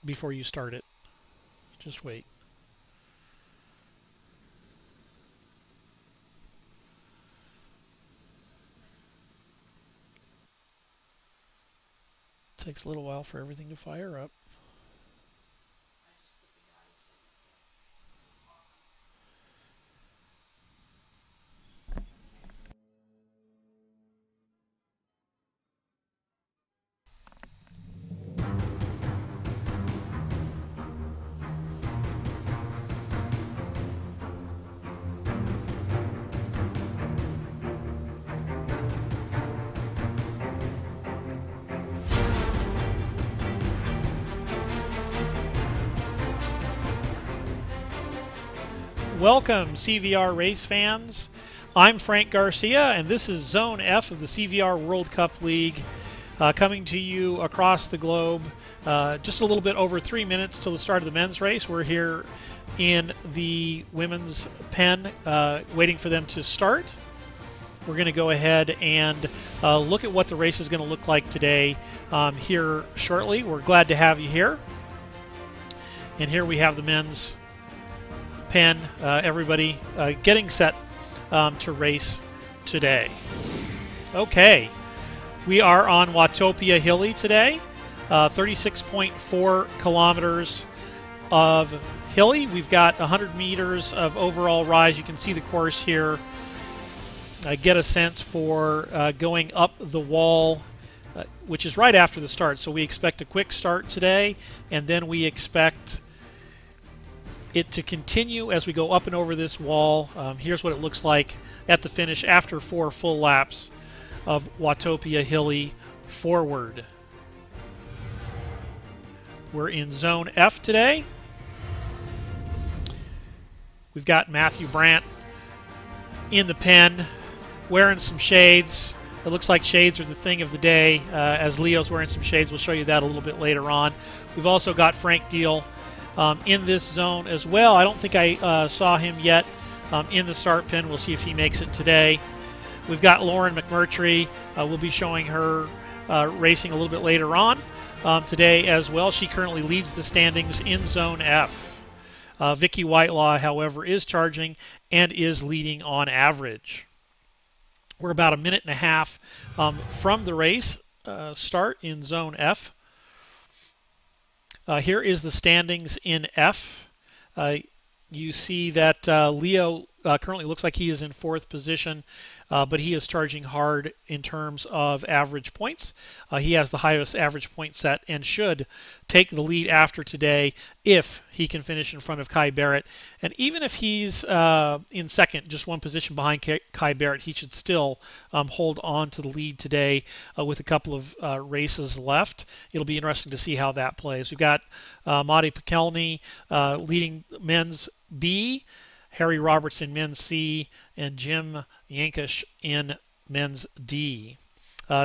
before you start it. Just wait. Takes a little while for everything to fire up. Welcome, CVR race fans. I'm Frank Garcia, and this is Zone F of the CVR World Cup League, coming to you across the globe. Just a little bit over 3 minutes till the start of the men's race. We're here in the women's pen, waiting for them to start. We're going to go ahead and look at what the race is going to look like today here shortly. We're glad to have you here. And here we have the men's pen, everybody getting set to race today. Okay, we are on Watopia Hilly today, 36.4 kilometers of hilly. We've got 100 meters of overall rise. You can see the course here. Get a sense for going up the wall, which is right after the start. So we expect a quick start today, and then we expect it to continue as we go up and over this wall. Here's what it looks like at the finish after 4 full laps of Watopia Hilly forward. We're in Zone F today. We've got Matthew Brandt in the pen wearing some shades. It looks like shades are the thing of the day, as Leo's wearing some shades. We'll show you that a little bit later on. We've also got Frank Deal in this zone as well. I don't think I saw him yet in the start pen. We'll see if he makes it today. We've got Lauren McMurtry. We'll be showing her racing a little bit later on today as well. She currently leads the standings in Zone F. Vicky Whitelaw, however, is charging and is leading on average. We're about a minute and a half from the race start in Zone F. Here is the standings in F. You see that Leo currently looks like he is in 4th position, but he is charging hard in terms of average points. He has the highest average point set and should take the lead after today if he can finish in front of Kai Barrett. And even if he's in second, just 1 position behind Kai Barrett, he should still hold on to the lead today with a couple of races left. It'll be interesting to see how that plays. We've got Matti Pekelny leading men's B, Harry Roberts in men's C, and Jim Yankish in men's D.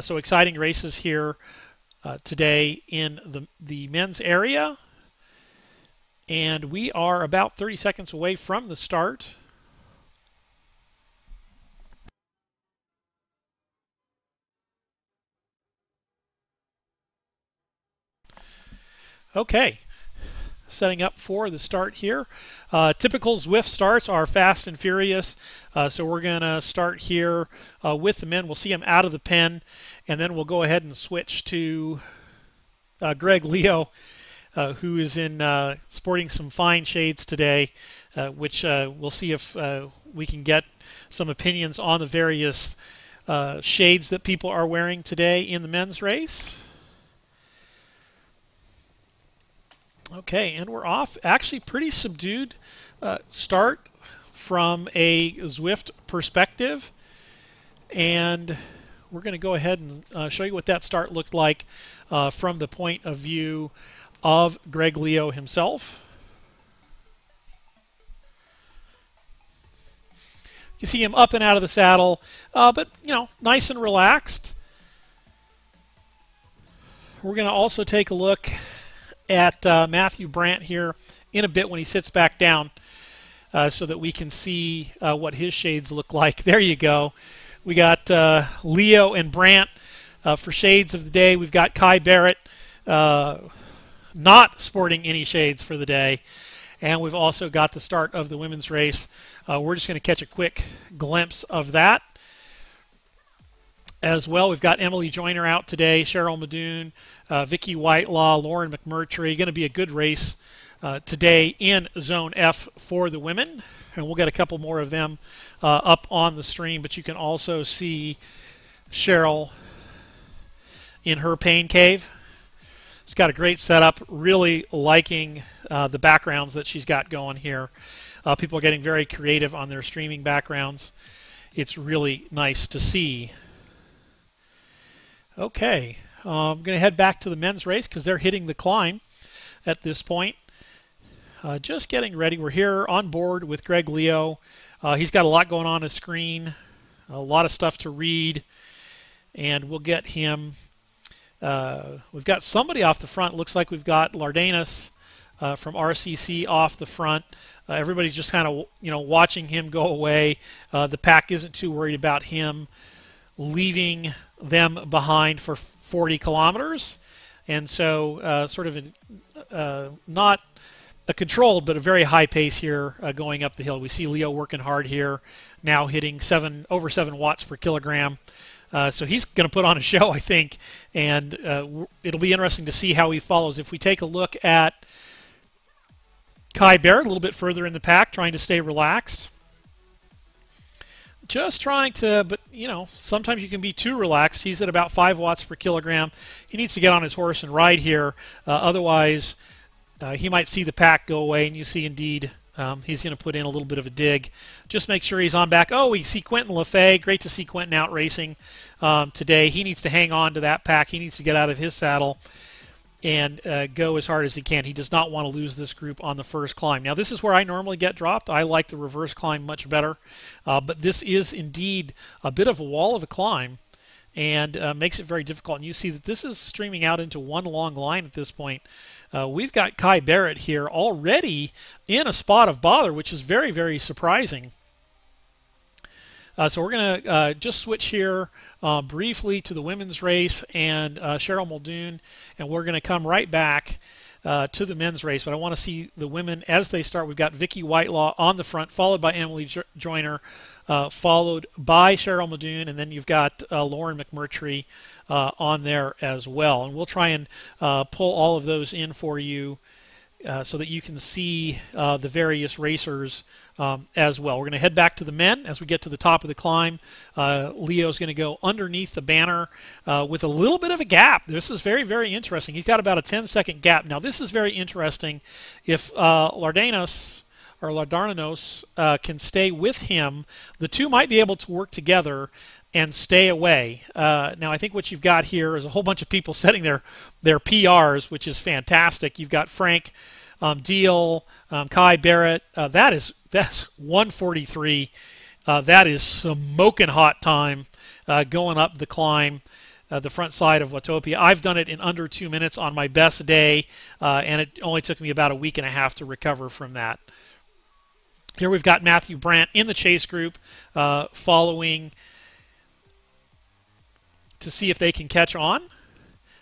So exciting races here today in the men's area. And we are about 30 seconds away from the start. Okay. Setting up for the start here. Typical Zwift starts are fast and furious, so we're going to start here with the men. We'll see them out of the pen, and then we'll go ahead and switch to Greg Leo, who is in sporting some fine shades today, which we'll see if we can get some opinions on the various shades that people are wearing today in the men's race. Okay, and we're off. Actually, pretty subdued start from a Zwift perspective. And we're going to go ahead and show you what that start looked like from the point of view of Greg Leo himself. You see him up and out of the saddle, but, nice and relaxed. We're going to also take a look at Matthew Brandt here in a bit when he sits back down so that we can see what his shades look like. There you go. We got Leo and Brandt for shades of the day. We've got Kai Barrett not sporting any shades for the day. And we've also got the start of the women's race. We're just going to catch a quick glimpse of that as well. We've got Emily Joyner out today, Cheryl Madoon, Vicky Whitelaw, Lauren McMurtry. Going to be a good race today in Zone F for the women. And we'll get a couple more of them up on the stream. But you can also see Cheryl in her pain cave. It's got a great setup. Really liking the backgrounds that she's got going here. People are getting very creative on their streaming backgrounds. It's really nice to see. Okay, I'm going to head back to the men's race because they're hitting the climb at this point. Just getting ready. We're here on board with Greg Leo. He's got a lot going on his screen, a lot of stuff to read, and we'll get him. We've got somebody off the front. It looks like we've got Lardanis from RCC off the front. Everybody's just kind of watching him go away. The pack isn't too worried about him leaving them behind for 40 kilometers, and so sort of not a controlled but a very high pace here going up the hill. We see Leo working hard here, now hitting over 7 watts per kilogram. So he's going to put on a show, I think, and it'll be interesting to see how he follows. If we take a look at Kai Barrett a little bit further in the pack, trying to stay relaxed. Just trying to, but sometimes you can be too relaxed. He's at about 5 watts per kilogram. He needs to get on his horse and ride here. Otherwise, he might see the pack go away, and you see indeed he's going to put in a little bit of a dig. Just make sure he's on back. Oh, we see Quentin Lefay. Great to see Quentin out racing today. He needs to hang on to that pack. He needs to get out of his saddle and go as hard as he can. He does not want to lose this group on the first climb. Now, this is where I normally get dropped. I like the reverse climb much better, but this is indeed a bit of a wall of a climb and makes it very difficult. And you see that this is streaming out into one long line at this point. We've got Kai Barrett here already in a spot of bother, which is very, very surprising. So we're going to just switch here briefly to the women's race and Cheryl Muldoon, and we're going to come right back to the men's race. But I want to see the women as they start. We've got Vicky Whitelaw on the front, followed by Emily Joyner, followed by Cheryl Muldoon, and then you've got Lauren McMurtry on there as well. And we'll try and pull all of those in for you so that you can see the various racers as well. We're going to head back to the men as we get to the top of the climb. Leo's going to go underneath the banner with a little bit of a gap. This is very, very interesting. He's got about a 10-second gap. Now, this is very interesting. If Lardanos can stay with him, the two might be able to work together and stay away. Now, I think what you've got here is a whole bunch of people setting their PRs, which is fantastic. You've got Frank Deal, Kai Barrett. That's 1:43. That is smoking hot time going up the climb, the front side of Watopia. I've done it in under 2 minutes on my best day, and it only took me about a week and a half to recover from that. Here we've got Matthew Brandt in the chase group following to see if they can catch on.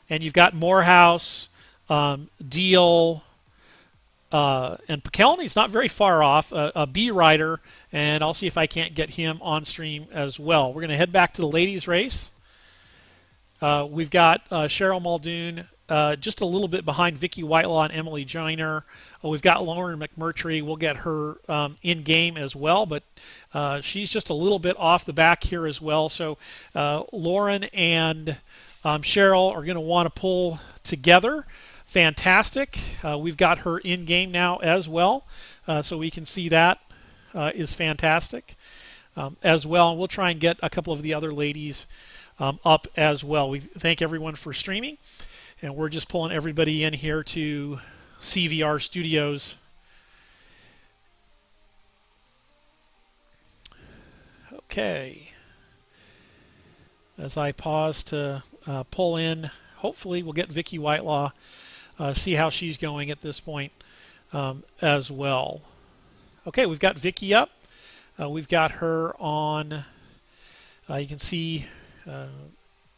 And you've got Morehouse, Deal, and Pekelny's not very far off, a B rider, and I'll see if I can't get him on stream as well. We're going to head back to the ladies' race. We've got Cheryl Muldoon just a little bit behind Vicky Whitelaw and Emily Joyner. We've got Lauren McMurtry. We'll get her in game as well, but she's just a little bit off the back here as well. So Lauren and Cheryl are going to want to pull together. Fantastic. We've got her in game now as well, so we can see that is fantastic as well. And we'll try and get a couple of the other ladies up as well. We thank everyone for streaming, and we're just pulling everybody in here to CVR Studios. Okay. As I pause to pull in, hopefully we'll get Vicky Whitelaw, see how she's going at this point as well. Okay, we've got Vicky up. We've got her on, you can see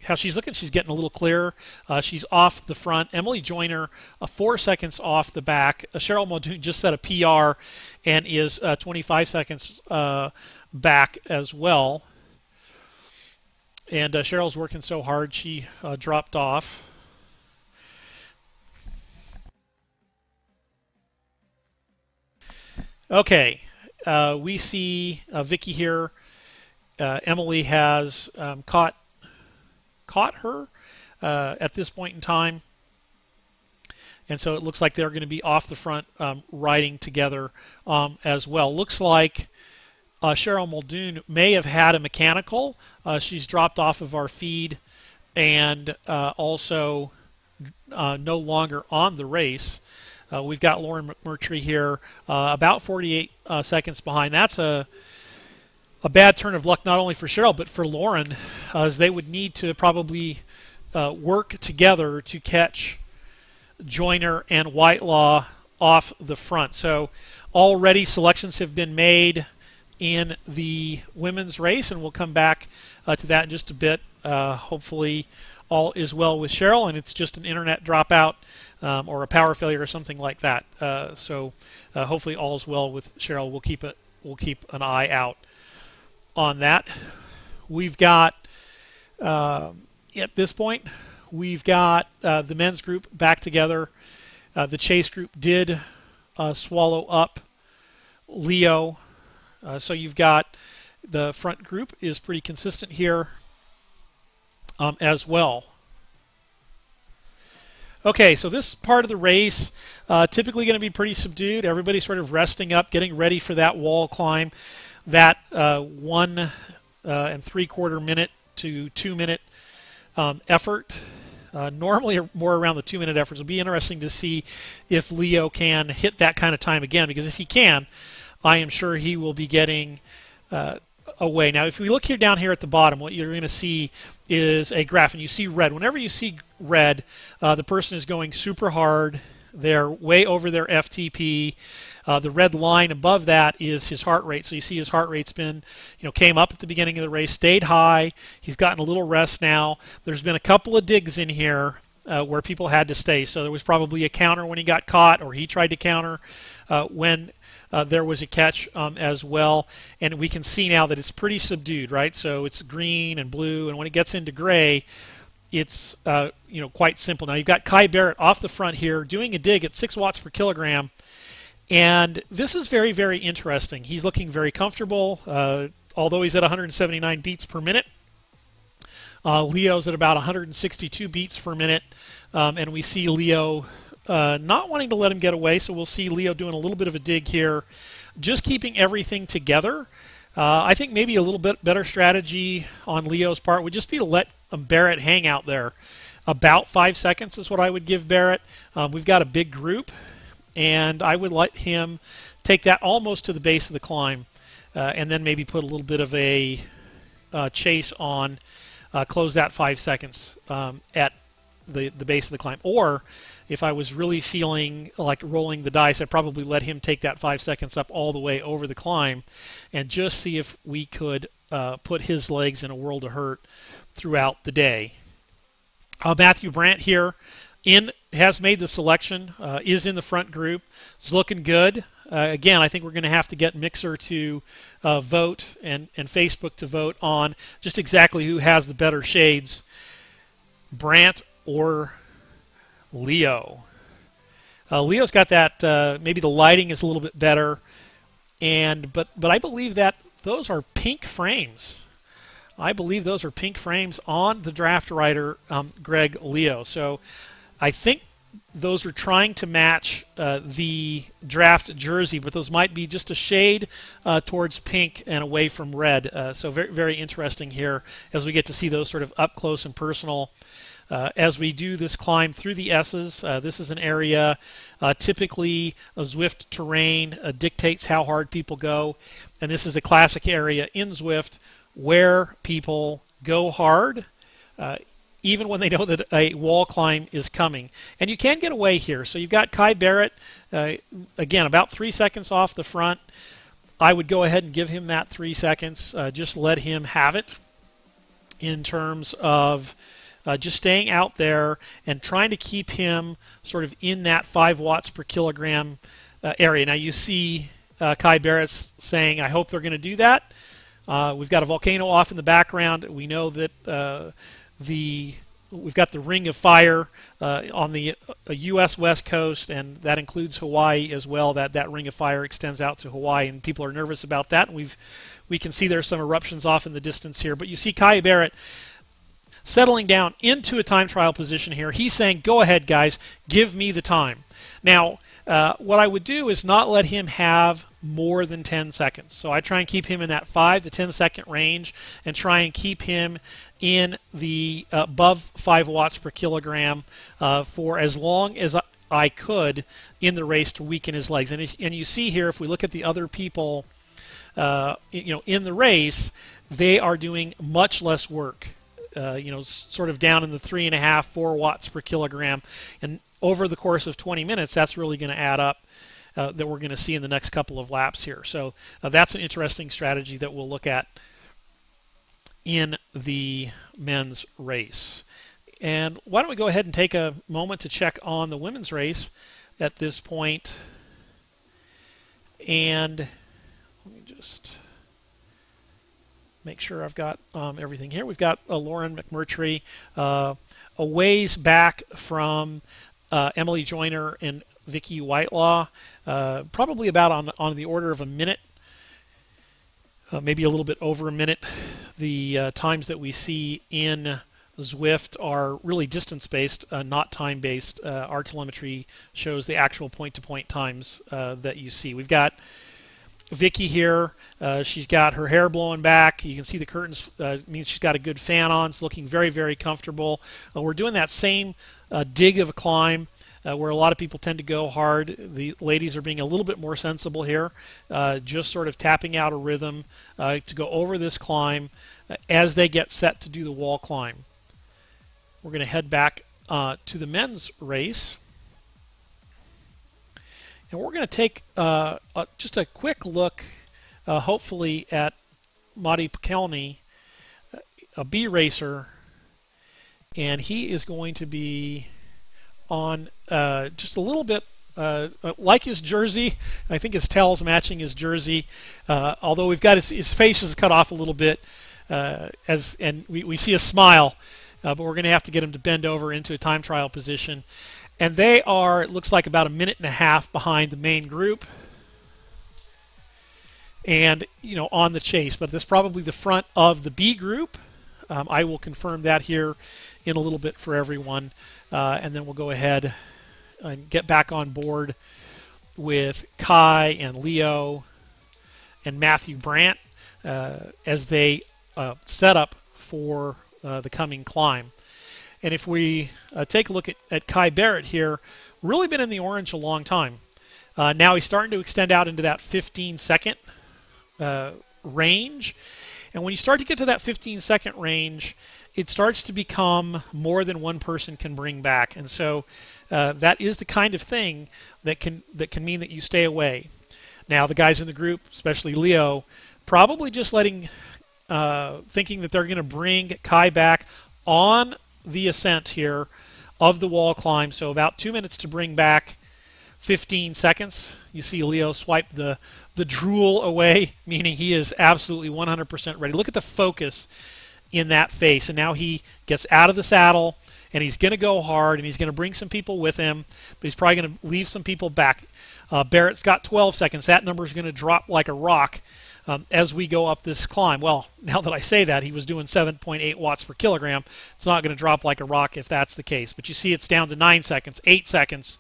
how she's looking. She's getting a little clearer. She's off the front. Emily Joyner, 4 seconds off the back. Cheryl Muldoon just set a PR and is 25 seconds back as well. And Cheryl's working so hard, she dropped off. Okay, we see Vicky here. Emily has caught her at this point in time. And so it looks like they're going to be off the front riding together as well. Looks like Cheryl Muldoon may have had a mechanical. She's dropped off of our feed and also no longer on the race. We've got Lauren McMurtry here about 48 seconds behind. That's a bad turn of luck not only for Cheryl but for Lauren, as they would need to probably work together to catch Joyner and Whitelaw off the front. So already selections have been made in the women's race, and we'll come back to that in just a bit. Hopefully all is well with Cheryl, and it's just an internet dropout or a power failure or something like that. So hopefully all is well with Cheryl. We'll keep an eye out on that. We've got at this point we've got the men's group back together. The chase group did swallow up Leo. So you've got the front group is pretty consistent here as well. Okay, so this part of the race typically going to be pretty subdued. Everybody's sort of resting up, getting ready for that wall climb, that 1 3/4 minute to 2 minute effort. Normally more around the 2 minute efforts. It'll be interesting to see if Leo can hit that kind of time again, because if he can, I am sure he will be getting away. Now, if we look here down here at the bottom, what you're going to see is a graph, and you see red. Whenever you see red, the person is going super hard. They're way over their FTP. The red line above that is his heart rate. So you see his heart rate's been, came up at the beginning of the race, stayed high. He's gotten a little rest now. There's been a couple of digs in here where people had to stay. So there was probably a counter when he got caught, or he tried to counter when there was a catch as well. And we can see now that it's pretty subdued, right? So it's green and blue, and when it gets into gray, it's quite simple. Now you've got Kai Barrett off the front here doing a dig at 6 watts per kilogram. And this is very, very interesting. He's looking very comfortable, although he's at 179 beats per minute. Leo's at about 162 beats per minute, and we see Leo not wanting to let him get away, so we'll see Leo doing a little bit of a dig here, just keeping everything together. I think maybe a little bit better strategy on Leo's part would just be to let Barrett hang out there. About 5 seconds is what I would give Barrett. We've got a big group, and I would let him take that almost to the base of the climb, and then maybe put a little bit of a chase on, close that 5 seconds at the base of the climb. Or if I was really feeling like rolling the dice, I'd probably let him take that 5 seconds up all the way over the climb and just see if we could put his legs in a world of hurt throughout the day. Matthew Brandt here has made the selection, is in the front group. It's looking good. Again, I think we're going to have to get Mixer to vote and Facebook to vote on just exactly who has the better shades, Brandt or Leo. Leo's got that, maybe the lighting is a little bit better, but I believe that those are pink frames. I believe those are pink frames on the draft rider, Greg Leo. So I think those are trying to match the draft jersey, but those might be just a shade towards pink and away from red. So very, very interesting here as we get to see those sort of up close and personal as we do this climb through the S's. This is an area typically a Zwift terrain dictates how hard people go, and this is a classic area in Zwift where people go hard even when they know that a wall climb is coming. And you can get away here. So you've got Kai Barrett, again, about 3 seconds off the front. I would go ahead and give him that 3 seconds. Just let him have it. in terms of just staying out there and trying to keep him sort of in that 5 watts per kilogram area. Now you see Kai Barrett's saying, I hope they're going to do that. We've got a volcano off in the background. We know that we've got the ring of fire on the U.S. West Coast, and that includes Hawaii as well. That ring of fire extends out to Hawaii, and people are nervous about that. And we can see there's some eruptions off in the distance here. But you see Kai Barrett settling down into a time trial position here. He's saying, go ahead, guys, give me the time. Now, what I would do is not let him have more than 10 seconds. So I try and keep him in that 5 to 10 second range and try and keep him in the above 5 watts per kilogram for as long as I could in the race to weaken his legs. And you see here, if we look at the other people in the race, they are doing much less work. Sort of down in the 3.5, 4 watts per kilogram. And over the course of 20 minutes, that's really going to add up that we're going to see in the next couple of laps here. So that's an interesting strategy that we'll look at in the men's race. And why don't we go ahead and take a moment to check on the women's race at this point. And let me just make sure I've got everything here. We've got Lauren McMurtry a ways back from Emily Joyner and Vicky Whitelaw, probably about on the order of a minute, maybe a little bit over a minute. The times that we see in Zwift are really distance-based, not time-based. Our telemetry shows the actual point-to-point times that you see. We've got Vicky here. She's got her hair blowing back. You can see the curtains. Means she's got a good fan on. It's looking very, very comfortable. We're doing that same dig of a climb where a lot of people tend to go hard. The ladies are being a little bit more sensible here, just sort of tapping out a rhythm to go over this climb as they get set to do the wall climb. We're going to head back to the men's race. And we're going to take just a quick look, hopefully, at Matti Pakelny, a B racer, and he is going to be on just a little bit like his jersey. I think his tail's matching his jersey, although we've got his face is cut off a little bit, and we see a smile, but we're going to have to get him to bend over into a time trial position. And they are, it looks like, about a minute and a half behind the main group and, on the chase. But this is probably the front of the B group. I will confirm that here in a little bit for everyone. And then we'll go ahead and get back on board with Kai and Leo and Matthew Brandt as they set up for the coming climb. And if we take a look at Kai Barrett here, really been in the orange a long time. Now he's starting to extend out into that 15-second range. And when you start to get to that 15-second range, it starts to become more than one person can bring back. And so that is the kind of thing that can mean that you stay away. Now the guys in the group, especially Leo, probably just thinking that they're going to bring Kai back on the ascent here of the wall climb. So about 2 minutes to bring back 15 seconds. You see Leo swipe the drool away, meaning he is absolutely 100% ready. Look at the focus in that face. And now he gets out of the saddle and he's going to go hard and he's going to bring some people with him, but he's probably going to leave some people back. Barrett's got 12 seconds. That number is going to drop like a rock as we go up this climb. Well, now that I say that, he was doing 7.8 watts per kilogram. It's not going to drop like a rock if that's the case. But you see it's down to 9 seconds, 8 seconds.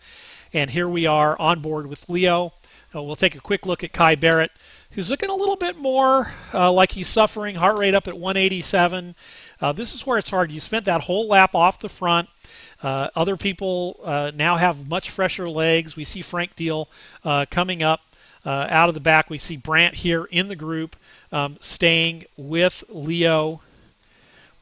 And here we are on board with Leo. We'll take a quick look at Kai Barrett, who's looking a little bit more like he's suffering, heart rate up at 187. This is where it's hard. You spent that whole lap off the front. Other people now have much fresher legs. We see Frank Deal coming up out of the back. We see Brandt here in the group staying with Leo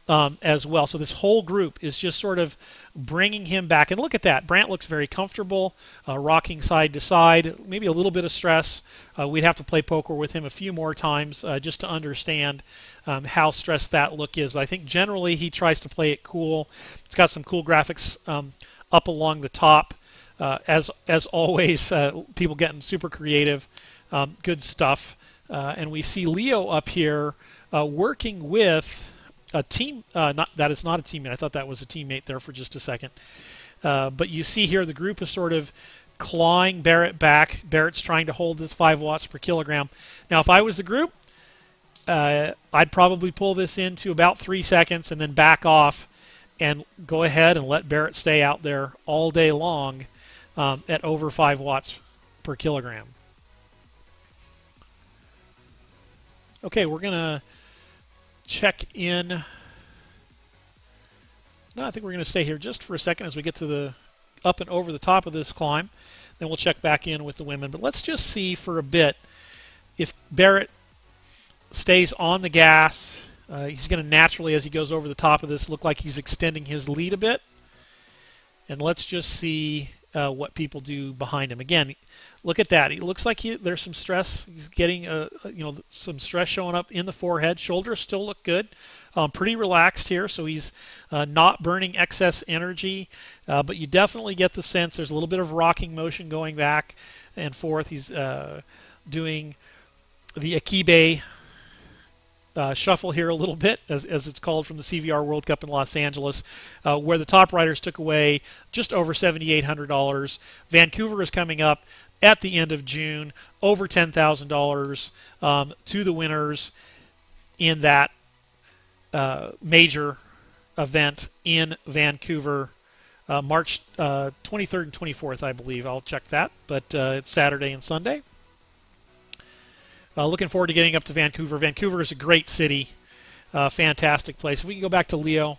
as well. So this whole group is just sort of bringing him back. And look at that. Brant looks very comfortable, rocking side to side, maybe a little bit of stress. We'd have to play poker with him a few more times just to understand how stressed that look is. But I think generally he tries to play it cool. It's got some cool graphics up along the top. As always, people getting super creative. Good stuff. And we see Leo up here working with a team. That is not a teammate. I thought that was a teammate there for just a second. But you see here the group is sort of clawing Barrett back. Barrett's trying to hold this 5 watts per kilogram. Now, if I was the group, I'd probably pull this into about 3 seconds and then back off and go ahead and let Barrett stay out there all day long at over 5 watts per kilogram. Okay, we're going to check in. No, I think we're going to stay here just for a second as we get to the up and over the top of this climb. Then we'll check back in with the women. But let's just see for a bit if Barrett stays on the gas. He's going to naturally, as he goes over the top of this, look like he's extending his lead a bit. And let's just see what people do behind him. Again, look at that. He looks like there's some stress. He's getting some stress showing up in the forehead. Shoulders still look good. Pretty relaxed here, so he's not burning excess energy. But you definitely get the sense there's a little bit of rocking motion going back and forth. He's doing the Akibe shuffle here a little bit, as it's called from the CVR World Cup in Los Angeles, where the top riders took away just over $7,800. Vancouver is coming up at the end of June, over $10,000 to the winners in that major event in Vancouver, March 23rd and 24th, I believe. I'll check that, but it's Saturday and Sunday. Looking forward to getting up to Vancouver. Vancouver is a great city, fantastic place. If we can go back to Leo,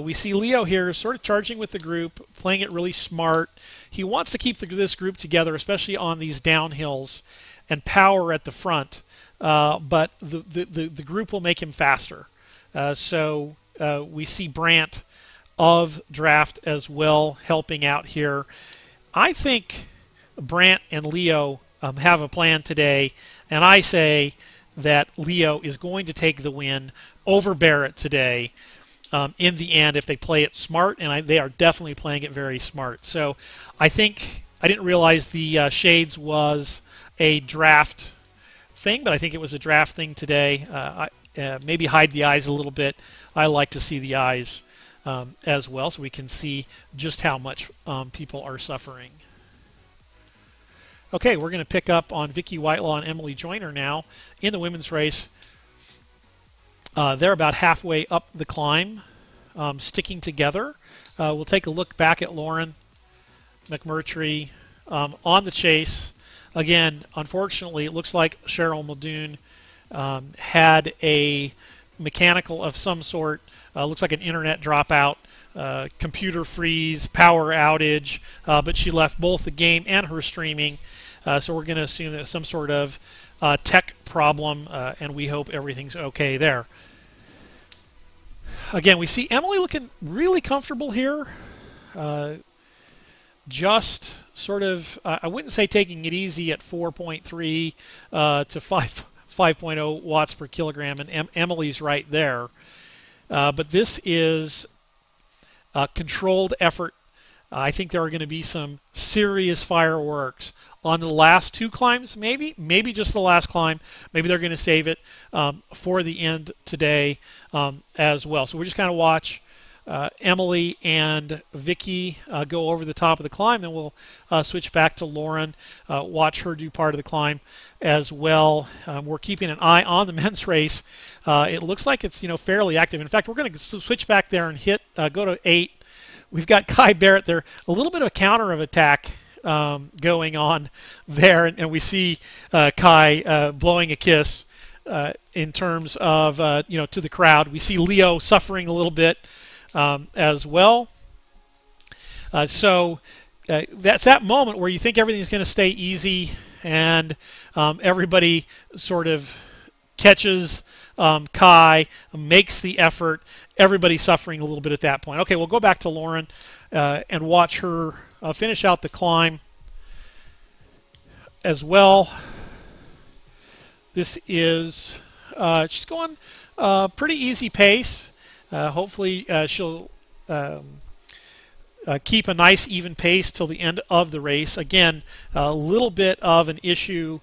we see Leo here sort of charging with the group, playing it really smart. He wants to keep this group together, especially on these downhills, and power at the front, but the group will make him faster. So we see Brant of Draft as well helping out here. I think Brant and Leo have a plan today, and I say that Leo is going to take the win over Barrett today in the end if they play it smart, and they are definitely playing it very smart. So I think I didn't realize the Shades was a draft thing, but I think it was a draft thing today. Maybe hide the eyes a little bit. I like to see the eyes as well so we can see just how much people are suffering. Okay, we're going to pick up on Vicky Whitelaw and Emily Joyner now in the women's race. They're about halfway up the climb, sticking together. We'll take a look back at Lauren McMurtry on the chase. Again, unfortunately, it looks like Cheryl Muldoon had a mechanical of some sort. Looks like an internet dropout, computer freeze, power outage, but she left both the game and her streaming. So we're going to assume that some sort of tech problem, and we hope everything's okay there. Again, we see Emily looking really comfortable here. Just sort of, I wouldn't say taking it easy at 4.3 to 5.0 watts per kilogram, and Emily's right there. But this is a controlled effort. I think there are going to be some serious fireworks on the last 2 climbs, maybe just the last climb. Maybe they're going to save it for the end today as well. So we just kind of watch Emily and Vicky go over the top of the climb, then we'll switch back to Lauren, watch her do part of the climb as well. We're keeping an eye on the men's race. It looks like it's fairly active. In fact, we're going to switch back there and go to 8. We've got Kai Barrett there, a little bit of a counter of attack going on there, and we see Kai blowing a kiss in terms of to the crowd. We see Leo suffering a little bit as well. So that's that moment where you think everything's going to stay easy, and everybody sort of catches Kai, makes the effort. everybody's suffering a little bit at that point. Okay, we'll go back to Lauren and watch her finish out the climb as well. This is, she's going pretty easy pace. Hopefully she'll keep a nice even pace till the end of the race. Again, a little bit of an issue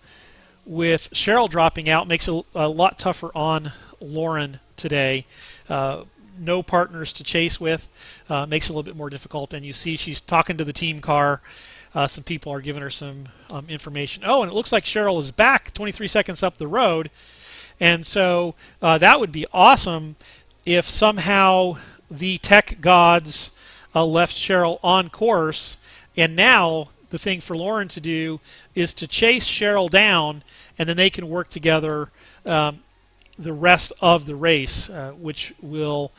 with Cheryl dropping out makes it a lot tougher on Lauren today. No partners to chase with makes it a little bit more difficult. And you see she's talking to the team car. Some people are giving her some information. Oh, and it looks like Cheryl is back 23 seconds up the road. And so that would be awesome if somehow the tech gods left Cheryl on course. And now the thing for Lauren to do is to chase Cheryl down, and then they can work together the rest of the race, which will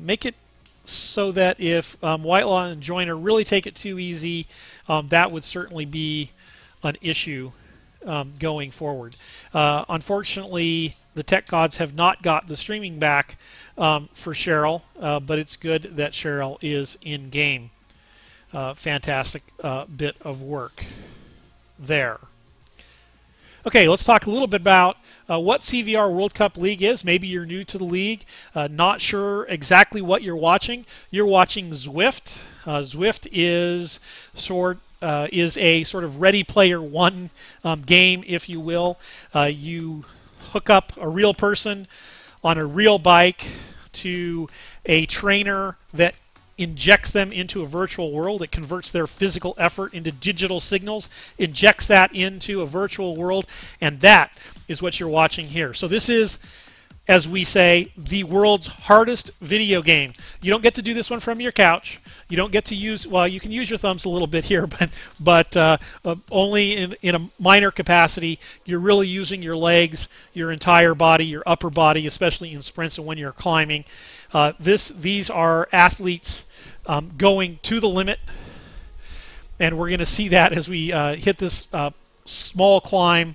make it so that if Whitelaw and Joyner really take it too easy, that would certainly be an issue going forward. Unfortunately, the tech gods have not got the streaming back for Cheryl, but it's good that Cheryl is in game. Fantastic bit of work there. Okay, let's talk a little bit about what CVR World Cup League is. Maybe you're new to the league, not sure exactly what you're watching. You're watching Zwift. Zwift is a sort of Ready Player One game, if you will. You hook up a real person on a real bike to a trainer that injects them into a virtual world. It converts their physical effort into digital signals, injects that into a virtual world, and that is what you're watching here. So this is, as we say, the world's hardest video game. You don't get to do this one from your couch. You don't get to use, well, you can use your thumbs a little bit here, but only in a minor capacity. You're really using your legs, your entire body, your upper body, especially in sprints and when you're climbing. These are athletes going to the limit, and we're going to see that as we hit this small climb.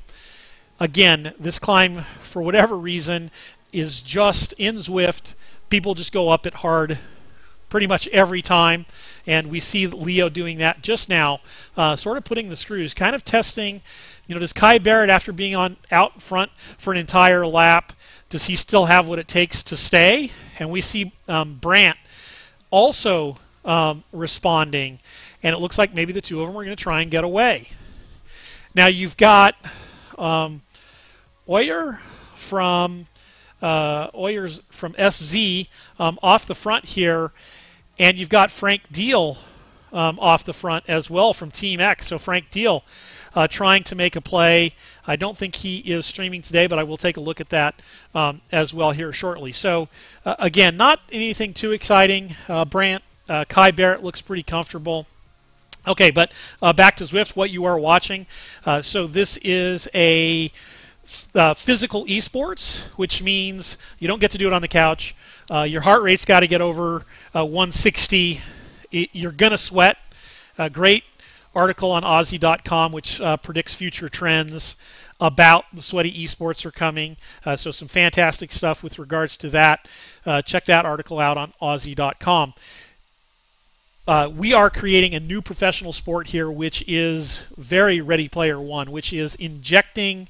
Again, this climb, for whatever reason, is just in Zwift. People just go up it hard pretty much every time, and we see Leo doing that just now, sort of putting the screws, kind of testing. Does Kai Barrett, after being out front for an entire lap, does he still have what it takes to stay? And we see Brandt also responding, and it looks like maybe the two of them are going to try and get away. Now you've got Oyer's from SZ off the front here, and you've got Frank Deal off the front as well from Team X. So Frank Deal trying to make a play. I don't think he is streaming today, but I will take a look at that as well here shortly. So again, not anything too exciting. Brandt, Kai Barrett looks pretty comfortable. Okay, but back to Zwift, what you are watching. So this is a physical esports, which means you don't get to do it on the couch. Your heart rate's got to get over 160. You're going to sweat. Great article on Aussie.com, which predicts future trends about the sweaty esports are coming. So some fantastic stuff with regards to that. Check that article out on Aussie.com. We are creating a new professional sport here, which is very Ready Player One, which is injecting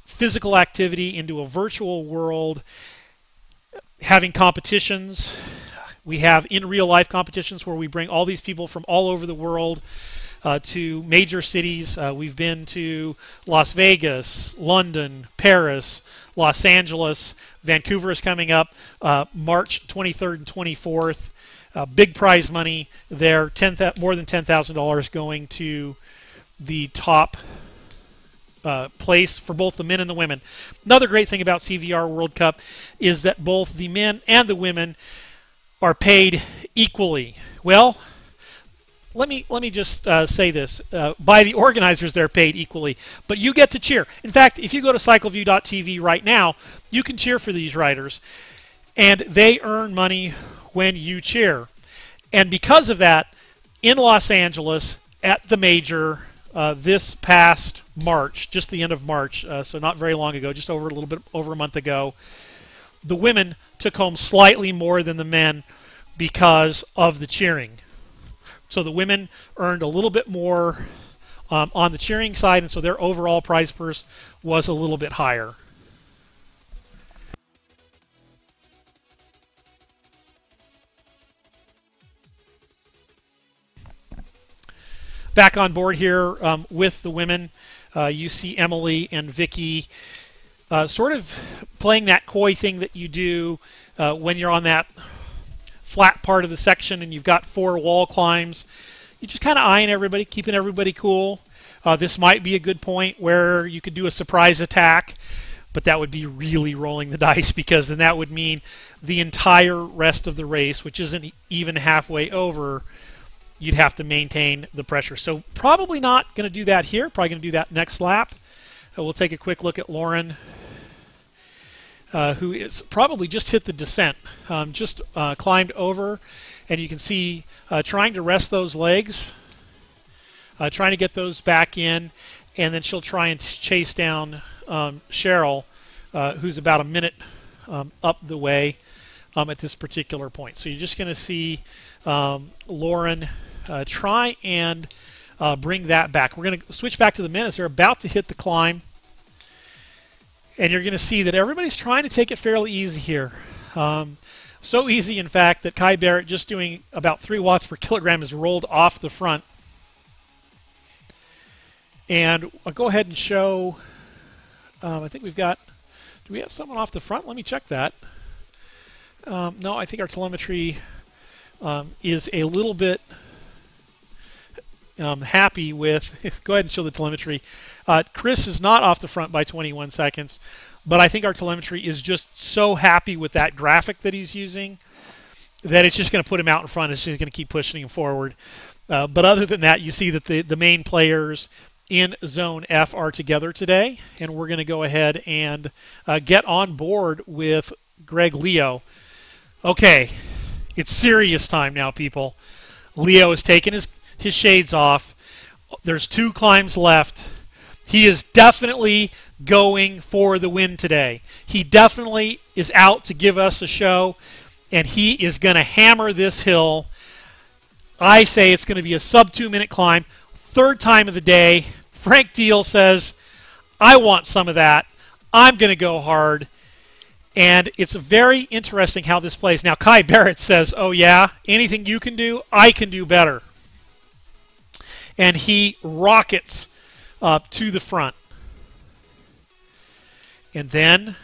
physical activity into a virtual world, having competitions. We have in real life competitions where we bring all these people from all over the world to major cities. We've been to Las Vegas, London, Paris, Los Angeles. Vancouver is coming up March 23rd and 24th. Big prize money there, more than $10,000 going to the top place for both the men and the women. Another great thing about CVR World Cup is that both the men and the women are paid equally. Well, let me just say this. By the organizers, they're paid equally, but you get to cheer. In fact, if you go to cycleview.tv right now, you can cheer for these riders, and they earn money when you cheer. And because of that, in Los Angeles at the major this past March, just the end of March, so not very long ago, just over a little bit over a month ago, the women took home slightly more than the men because of the cheering. So the women earned a little bit more on the cheering side, and so their overall prize purse was a little bit higher. Back on board here with the women, you see Emily and Vicky sort of playing that coy thing that you do when you're on that flat part of the section and you've got 4 wall climbs. You're just kind of eyeing everybody, keeping everybody cool. This might be a good point where you could do a surprise attack, but that would be really rolling the dice, because then that would mean the entire rest of the race, which isn't even halfway over, you'd have to maintain the pressure. So probably not going to do that here. Probably going to do that next lap. We'll take a quick look at Lauren, who is probably just hit the descent, just climbed over, and you can see trying to rest those legs, trying to get those back in, and then she'll try and chase down Cheryl, who's about a minute up the way at this particular point. So you're just going to see Lauren try and bring that back. We're going to switch back to the men as they're about to hit the climb. And you're going to see that everybody's trying to take it fairly easy here. So easy, in fact, that Kai Barrett, just doing about 3 watts per kilogram, is rolled off the front. And I'll go ahead and show, I think we've got, do we have someone off the front? Let me check that. No, I think our telemetry is a little bit happy with, go ahead and show the telemetry. Chris is not off the front by 21 seconds, but I think our telemetry is just so happy with that graphic that he's using that it's just going to put him out in front. It's just going to keep pushing him forward. But other than that, you see that the main players in Zone F are together today, and we're going to go ahead and get on board with Greg Leo. Okay, it's serious time now, people. Leo has taken his shades off. There's 2 climbs left. He is definitely going for the win today. He definitely is out to give us a show, and he is going to hammer this hill. I say it's going to be a sub 2-minute climb. 3rd time of the day. Frank Deal says, I want some of that. I'm going to go hard. And it's very interesting how this plays. Now, Kai Barrett says, oh yeah, anything you can do, I can do better. And he rockets to the front. And then,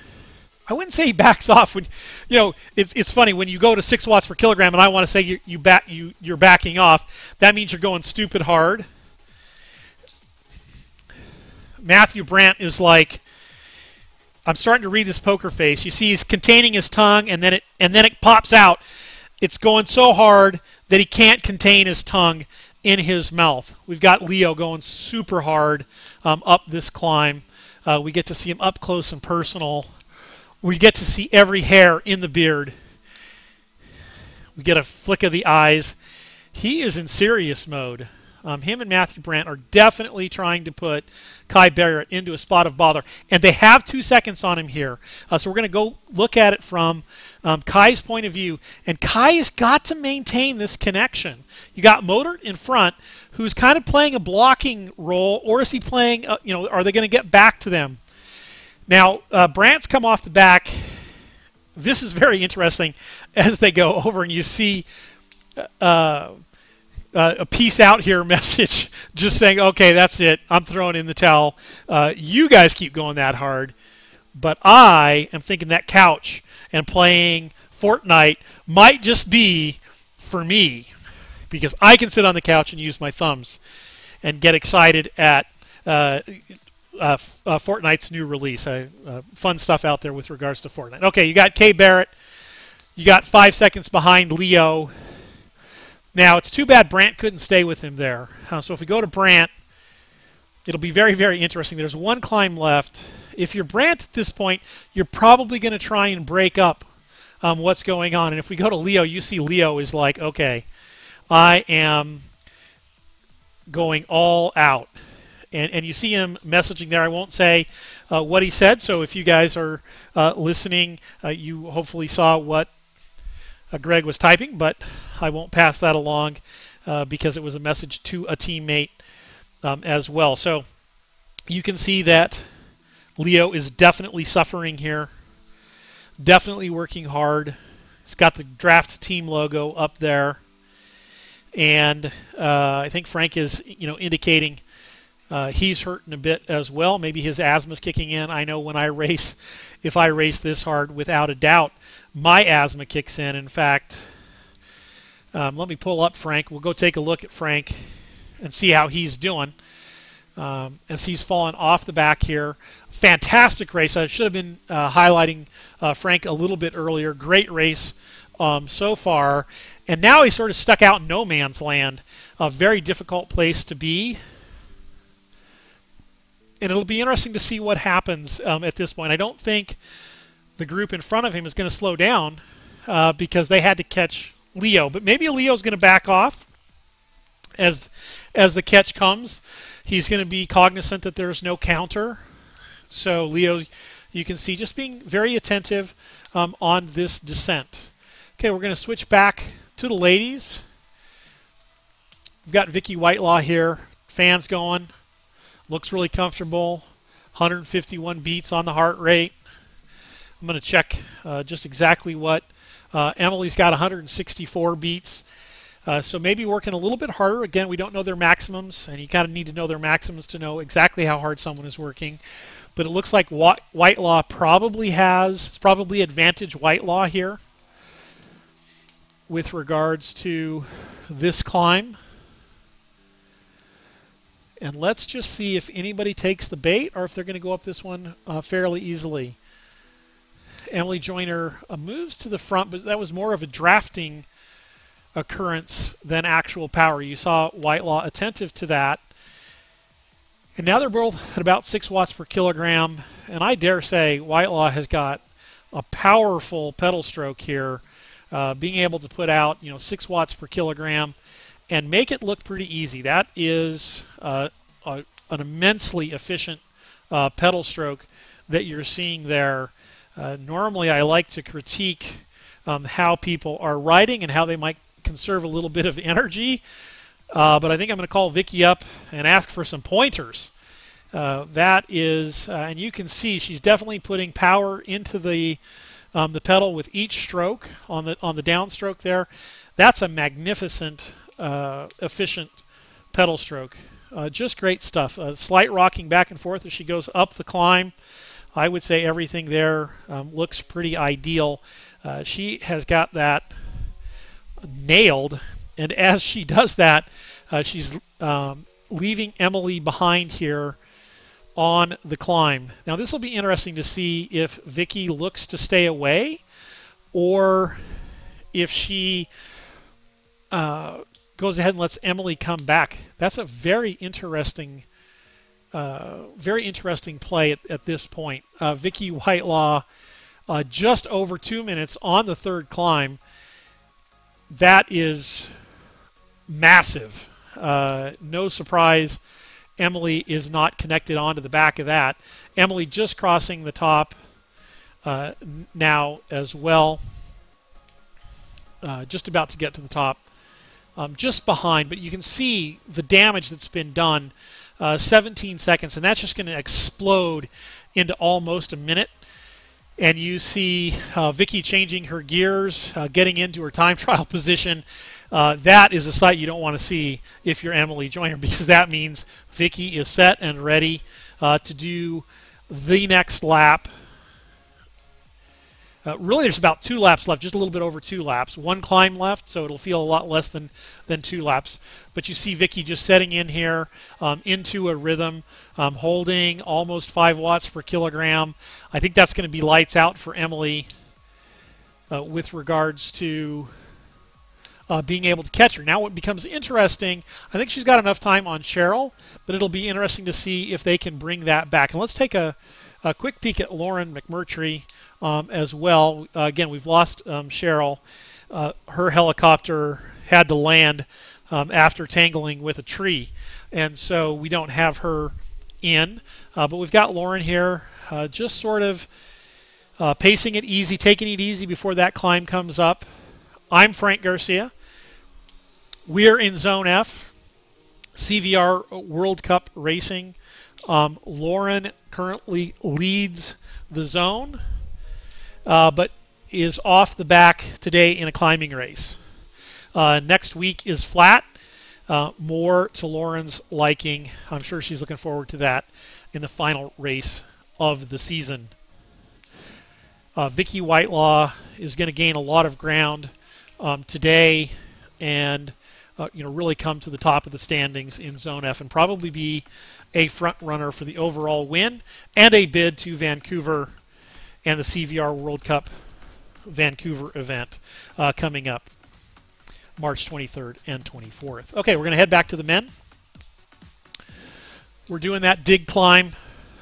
I wouldn't say he backs off. When, it's funny, when you go to 6 watts per kilogram and I want to say you're backing off, that means you're going stupid hard. Matthew Brandt is like, I'm starting to read this poker face. You see he's containing his tongue, and then it pops out. It's going so hard that he can't contain his tongue in his mouth. We've got Leo going super hard up this climb. We get to see him up close and personal. We get to see every hair in the beard. We get a flick of the eyes. He is in serious mode. Him and Matthew Brandt are definitely trying to put Kai Barrett into a spot of bother. And they have 2 seconds on him here. So we're going to go look at it from Kai's point of view. And Kai has got to maintain this connection. You got Modert in front, who's kind of playing a blocking role, or is he playing, are they going to get back to them? Now, Brandt's come off the back. This is very interesting as they go over, and you see a peace out here message just saying, okay, that's it. I'm throwing in the towel. You guys keep going that hard. But I am thinking that couch and playing Fortnite might just be for me, because I can sit on the couch and use my thumbs and get excited at Fortnite's new release. Fun stuff out there with regards to Fortnite. Okay, you got Kay Barrett. You got 5 seconds behind Leo. Now, it's too bad Brandt couldn't stay with him there. So if we go to Brandt, it'll be very, very interesting. There's 1 climb left. If you're Brandt at this point, you're probably going to try and break up what's going on. And if we go to Leo, you see Leo is like, okay, I am going all out. And you see him messaging there. I won't say what he said, so if you guys are listening, you hopefully saw what Greg was typing, but I won't pass that along because it was a message to a teammate as well. So you can see that Leo is definitely suffering here, definitely working hard. He's got the draft team logo up there, and I think Frank is, indicating he's hurting a bit as well. Maybe his asthma's kicking in. I know when I race, if I race this hard, without a doubt, my asthma kicks in. In fact, let me pull up Frank. We'll go take a look at Frank and see how he's doing. As he's fallen off the back here. Fantastic race. I should have been highlighting Frank a little bit earlier. Great race so far. And now he's sort of stuck out in no man's land. A very difficult place to be. And it'll be interesting to see what happens at this point. I don't think the group in front of him is going to slow down because they had to catch Leo. But maybe Leo's going to back off as the catch comes. He's going to be cognizant that there's no counter. So Leo, you can see, just being very attentive on this descent. Okay, we're going to switch back to the ladies. We've got Vicky Whitelaw here. Fans going. Looks really comfortable. 151 beats on the heart rate. I'm going to check just exactly what Emily's got. 164 beats. So maybe working a little bit harder. Again, we don't know their maximums, and you kind of need to know their maximums to know exactly how hard someone is working. But it looks like Whitelaw probably it's probably advantage Whitelaw here with regards to this climb. And let's just see if anybody takes the bait or if they're going to go up this one fairly easily. Emily Joyner moves to the front, but that was more of a drafting occurrence than actual power. You saw Whitelaw attentive to that. And now they're both at about 6 watts per kilogram. And I dare say Whitelaw has got a powerful pedal stroke here, being able to put out 6 watts per kilogram and make it look pretty easy. That is an immensely efficient pedal stroke that you're seeing there. Normally I like to critique how people are riding and how they might conserve a little bit of energy, but I think I'm going to call Vicky up and ask for some pointers. That is, and you can see she's definitely putting power into the pedal with each stroke on the downstroke there. That's a magnificent, efficient pedal stroke. Just great stuff. Slight rocking back and forth as she goes up the climb. I would say everything there looks pretty ideal. She has got that nailed, and as she does that, she's leaving Emily behind here on the climb. Now this will be interesting to see if Vicky looks to stay away or if she goes ahead and lets Emily come back. That's a very interesting play at this point. Vicky Whitelaw just over 2 minutes on the third climb. That is massive. No surprise Emily is not connected onto the back of that. Emily just crossing the top now as well. Just about to get to the top. Just behind, but you can see the damage that's been done. 17 seconds, and that's just going to explode into almost a minute. And you see Vicky changing her gears, getting into her time trial position. That is a sight you don't want to see if you're Emily Joyner, because that means Vicky is set and ready to do the next lap. Really, there's about 2 laps left, just a little bit over 2 laps. 1 climb left, so it'll feel a lot less than 2 laps. But you see Vicky just setting in here into a rhythm, holding almost 5 watts per kilogram. I think that's going to be lights out for Emily with regards to being able to catch her. Now what becomes interesting, I think she's got enough time on Cheryl, but it'll be interesting to see if they can bring that back. And let's take a quick peek at Lauren McMurtry as well. Again, we've lost Cheryl. Her helicopter had to land after tangling with a tree. And so we don't have her in. But we've got Lauren here just sort of pacing it easy, taking it easy before that climb comes up. I'm Frank Garcia. We're in Zone F, CVR World Cup Racing. Lauren currently leads the zone, but is off the back today in a climbing race. Next week is flat, more to Lauren's liking. I'm sure she's looking forward to that in the final race of the season. Vicky Whitelaw is going to gain a lot of ground today and really come to the top of the standings in Zone F and probably be a front runner for the overall win and a bid to Vancouver and the CVR World Cup Vancouver event coming up March 23rd and 24th. Okay, we're going to head back to the men. We're doing that dig climb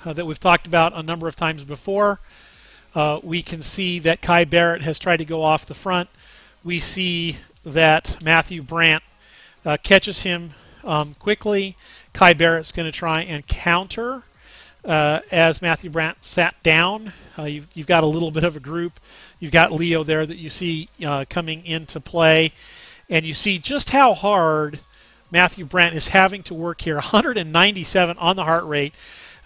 that we've talked about a number of times before. We can see that Kai Barrett has tried to go off the front. We see that Matthew Brandt catches him quickly. Kai Barrett's going to try and counter as Matthew Brandt sat down. You've got a little bit of a group. You've got Leo there that you see coming into play. And you see just how hard Matthew Brandt is having to work here. 197 on the heart rate.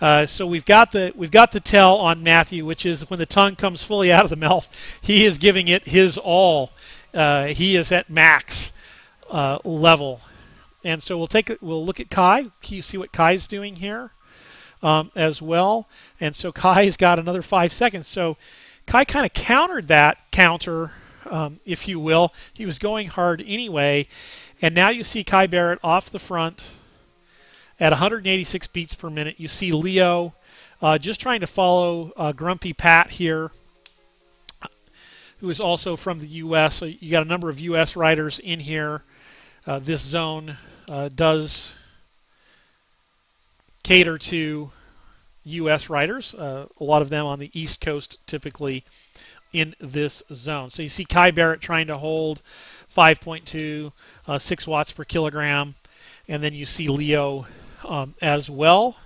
So we've got the tell on Matthew, which is when the tongue comes fully out of the mouth, he is giving it his all. He is at max level. And so we'll look at Kai. You see what Kai's doing here as well. And so Kai's got another 5 seconds. So Kai kind of countered that counter, if you will. He was going hard anyway. And now you see Kai Barrett off the front at 186 beats per minute. You see Leo just trying to follow Grumpy Pat here, who is also from the U.S. So you got a number of U.S. riders in here. This zone does cater to U.S. riders, a lot of them on the East Coast typically in this zone. So you see Kai Barrett trying to hold 5.2, 6 watts per kilogram, and then you see Leo as well.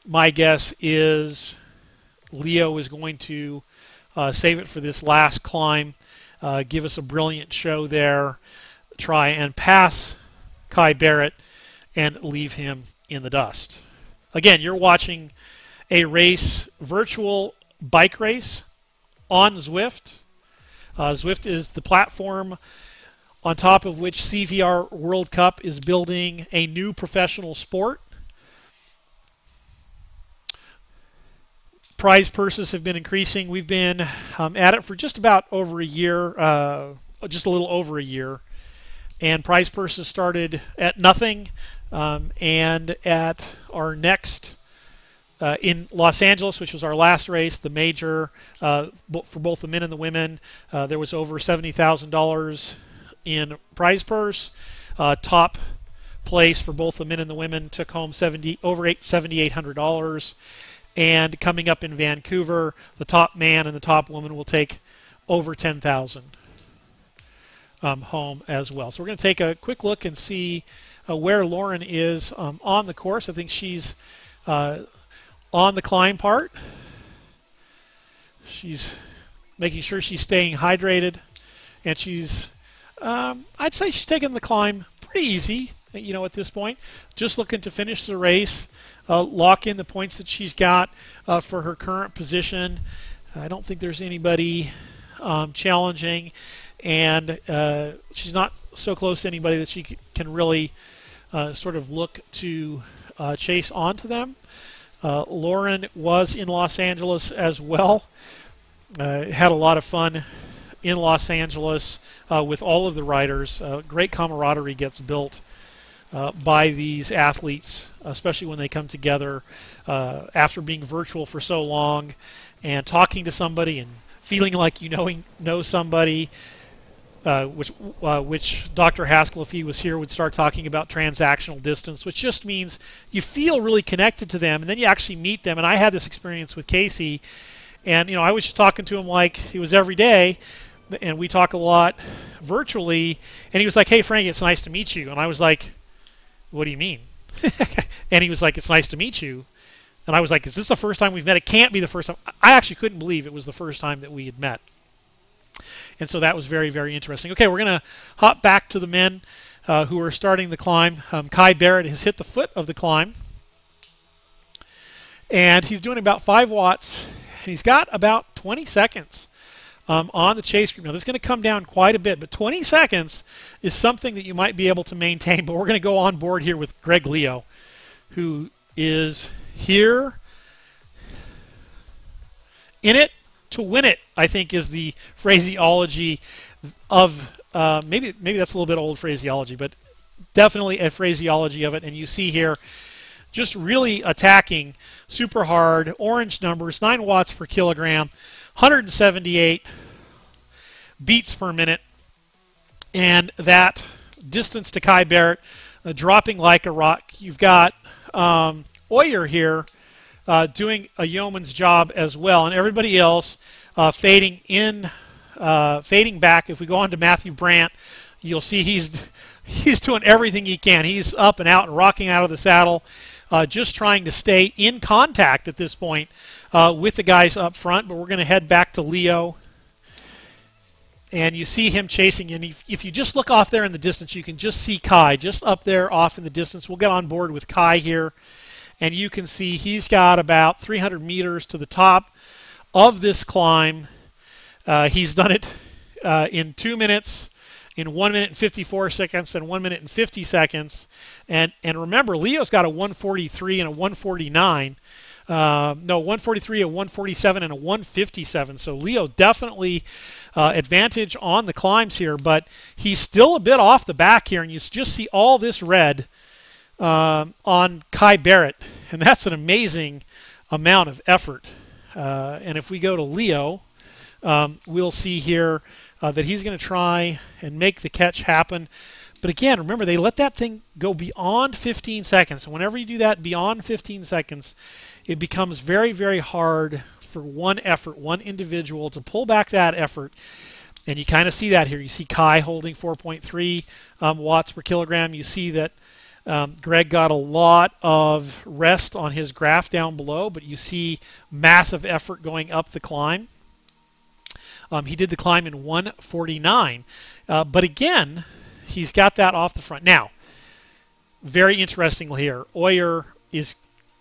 My guess is Leo is going to save it for this last climb, give us a brilliant show there, try and pass Kai Barrett and leave him in the dust. Again, you're watching a race, virtual bike race on Zwift. Zwift is the platform on top of which CVR World Cup is building a new professional sport. Prize purses have been increasing. We've been at it for just about over a year, just a little over a year. And prize purses started at nothing, and at our next in Los Angeles, which was our last race, the major, for both the men and the women, there was over $70,000 in prize purse. Top place for both the men and the women took home $7,800. And coming up in Vancouver, the top man and the top woman will take over $10,000 home as well. So we're going to take a quick look and see where Lauren is on the course. I think she's on the climb part. She's making sure she's staying hydrated, and she's, I'd say she's taking the climb pretty easy, at this point. Just looking to finish the race, lock in the points that she's got for her current position. I don't think there's anybody challenging, and she's not so close to anybody that she can really sort of look to chase onto them. Lauren was in Los Angeles as well. Had a lot of fun in Los Angeles with all of the riders. Great camaraderie gets built by these athletes, especially when they come together after being virtual for so long and talking to somebody and feeling like you know somebody, which Dr. Haskell, if he was here, would start talking about transactional distance, which just means you feel really connected to them, and then you actually meet them. And I had this experience with Casey, and I was just talking to him like it was every day, and we talk a lot virtually. And he was like, "Hey, Frank, it's nice to meet you." And I was like, "What do you mean?" And he was like, "It's nice to meet you." And I was like, "Is this the first time we've met?" It can't be the first time. I actually couldn't believe it was the first time that we had met. And so that was very, very interesting. Okay, we're going to hop back to the men who are starting the climb. Kai Barrett has hit the foot of the climb. And he's doing about 5 watts. He's got about 20 seconds on the chase group. Now, this is going to come down quite a bit, but 20 seconds is something that you might be able to maintain. But we're going to go on board here with Greg Leo, who is here in it to win it, I think, is the phraseology of, maybe that's a little bit old phraseology, but definitely a phraseology of it. And you see here, just really attacking super hard, orange numbers, 9 watts per kilogram, 178 beats per minute, and that distance to Kai Barrett dropping like a rock. You've got Oyer here doing a yeoman's job as well, and everybody else fading back. If we go on to Matthew Brandt, you'll see he's doing everything he can. He's up and out and rocking out of the saddle, just trying to stay in contact at this point with the guys up front. But we're going to head back to Leo, and you see him chasing. And if you just look off there in the distance, you can just see Kai just up there off in the distance. We'll get on board with Kai here. And you can see he's got about 300 meters to the top of this climb. He's done it in 2 minutes, in 1 minute and 54 seconds, and 1 minute and 50 seconds. And remember, Leo's got a 143 and a 149. No, 143, a 147, and a 157. So Leo definitely advantage on the climbs here, but he's still a bit off the back here, and you just see all this red on Kai Barrett, and that's an amazing amount of effort. And if we go to Leo, we'll see here that he's going to try and make the catch happen. But again, remember, they let that thing go beyond 15 seconds. And whenever you do that beyond 15 seconds, it becomes very, very hard for one effort, one individual to pull back that effort. And you kind of see that here. You see Kai holding 4.3 watts per kilogram. You see that Greg got a lot of rest on his graph down below, but you see massive effort going up the climb. He did the climb in 1:49, but again, he's got that off the front. Now, very interestingly here, Oyer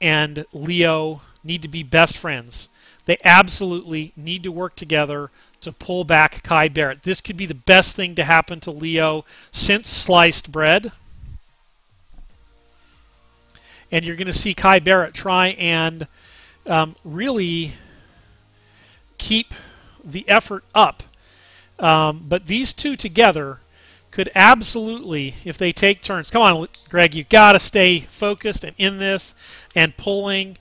and Leo need to be best friends. They absolutely need to work together to pull back Kai Barrett. This could be the best thing to happen to Leo since sliced bread. And you're going to see Kai Barrett try and really keep the effort up. But these two together could absolutely, if they take turns. Come on, Greg, you've got to stay focused and in this and pulling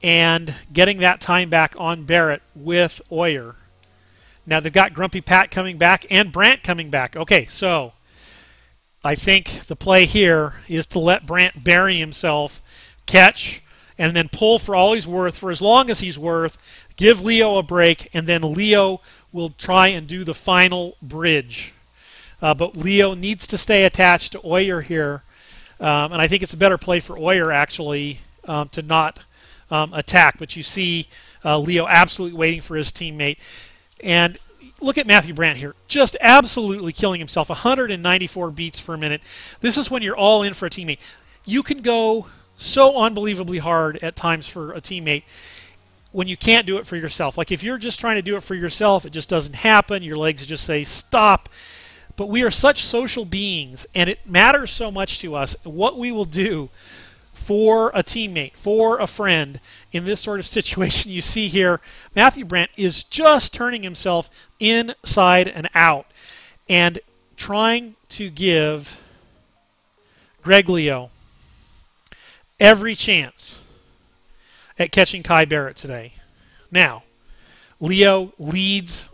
and getting that time back on Barrett with Oyer. Now they've got Grumpy Pat coming back and Brandt coming back. Okay, so I think the play here is to let Brandt bury himself, catch, and then pull for all he's worth, for as long as he's worth, give Leo a break, and then Leo will try and do the final bridge. But Leo needs to stay attached to Oyer here, and I think it's a better play for Oyer, actually, to not attack. But you see Leo absolutely waiting for his teammate. And look at Matthew Brandt here, just absolutely killing himself, 194 beats per minute. This is when you're all in for a teammate. You can go so unbelievably hard at times for a teammate when you can't do it for yourself. Like if you're just trying to do it for yourself, it just doesn't happen. Your legs just say stop. But we are such social beings, and it matters so much to us what we will do for a teammate, for a friend in this sort of situation. You see here, Matthew Brandt is just turning himself inside and out and trying to give Greg Leo every chance at catching Kai Barrett today. Now, Leo leads